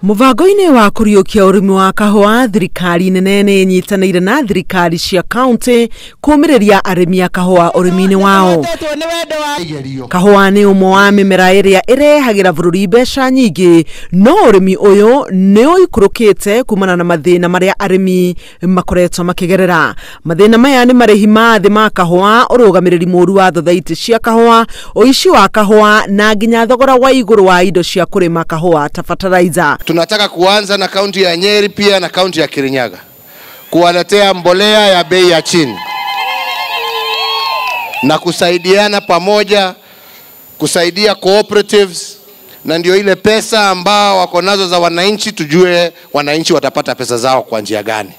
Mubango-ini wa kuriukia urimi wa kahua, Thirikari nene niinyitaniire na thirikari cia county kumiriria arimi a kahua urimi-ini wao. Kahua ni umwe wa mimera iria irehagira bururi mbeca nyingi, no urimi uyu ni uikurukite kumana na mathina maria arimi makoretwo makigerera. Mathina maya ni marihi ma thi ma kahua, urugamiriri muru wa thothaiti cia kahua, uici wa kahua na nginya thogora wa iguru wa indo cia kurima kahua ta bataraitha. Tunataka kuanza na kaunti ya Nyeri pia na kaunti ya Kirinyaga kuwaletea mbolea ya bei ya chini na kusaidiana pamoja, kusaidia cooperatives, na ndio ile pesa ambao wako nazo za wananchi, tujue wananchi watapata pesa zao kwa njia gani.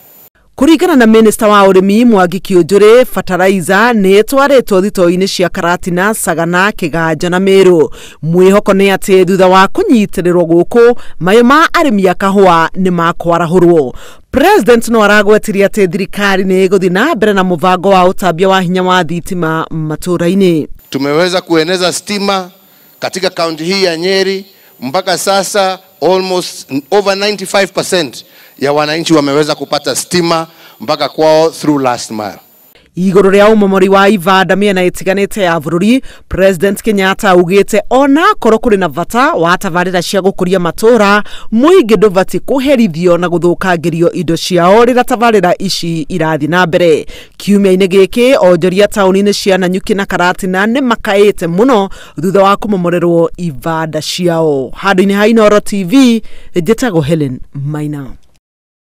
Kurigana na Minister wa urimi Mubango-ini, bataraitha ni twaretwo thito-ini cia Karatina, Sagana, Kiganja na Meru. Mwihoko ni ati thutha wa kunyitirirwo guku mayo ma arimi a kahua ni makwarahurwo. President no aragwetiria ati thirikari ni iguthi na mbere na mubango wa utambia wa hinya wa thitima matura-ini. Tumeweza kueneza stima katika kaunti hii ya Nyeri. Mpaka sasa almost over 95% ya wananchi wameweza kupata stima mpaka kwao through last mile. Iguru ria umomori wa ivanda miena itiganite ya bururi, President Kenyatta ugite ona korwo kuri na vata wa tabarira cia gukuria matura, muingi nduvati kuherithio na guthukangirio indo ciao rira tabarira ici irathi na mbere. Kiumia-ini giki onjoria tauni-ini cia Nanyuki na Karatina ni makaite muno thutha wa kumomorerwo ivanda ciao. Handu-ini ha Inooro TV, njitagwo Helen Maina.